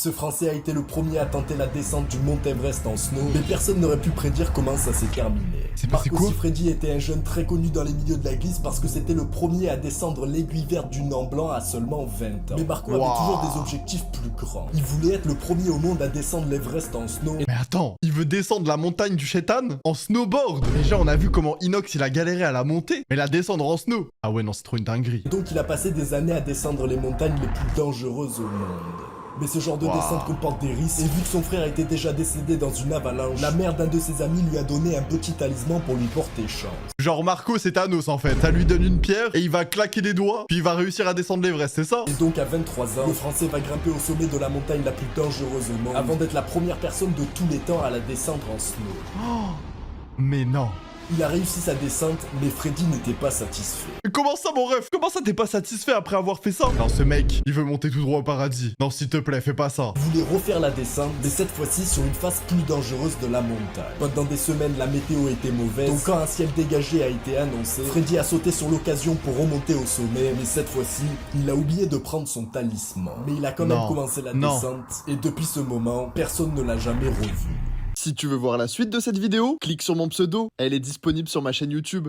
Ce Français a été le premier à tenter la descente du mont Everest en snow, mais personne n'aurait pu prédire comment ça s'est terminé. C'est passé Marco quoi? Siffredi était un jeune très connu dans les milieux de la glisse parce que c'était le premier à descendre l'aiguille verte du Mont Blanc à seulement 20 ans. Mais Marco avait toujours des objectifs plus grands. Il voulait être le premier au monde à descendre l'Everest en snow. Mais attends, il veut descendre la montagne du Chétan en snowboard. Déjà, on a vu comment Inox il a galéré à la monter, mais la descendre en snow. Ah ouais, non, c'est trop une dinguerie. Donc il a passé des années à descendre les montagnes les plus dangereuses au monde. Mais ce genre de descente comporte des risques, et vu que son frère était déjà décédé dans une avalanche, la mère d'un de ses amis lui a donné un petit talisman pour lui porter chance. Genre Marco, c'est Thanos en fait. Ça lui donne une pierre et il va claquer des doigts, puis il va réussir à descendre l'Everest, c'est ça? Et donc à 23 ans, le Français va grimper au sommet de la montagne la plus dangereuse au monde, avant d'être la première personne de tous les temps à la descendre en snow. Mais non. Il a réussi sa descente, mais Freddy n'était pas satisfait. Comment ça, mon ref? Comment ça, t'es pas satisfait après avoir fait ça? Non, ce mec, il veut monter tout droit au paradis. Non, s'il te plaît, fais pas ça. Il voulait refaire la descente, mais cette fois-ci sur une face plus dangereuse de la montagne. Pendant des semaines, la météo était mauvaise, donc quand un ciel dégagé a été annoncé, Freddy a sauté sur l'occasion pour remonter au sommet, mais cette fois-ci, il a oublié de prendre son talisman. Mais il a quand même commencé la descente, et depuis ce moment, personne ne l'a jamais revu. Si tu veux voir la suite de cette vidéo, clique sur mon pseudo, elle est disponible sur ma chaîne YouTube.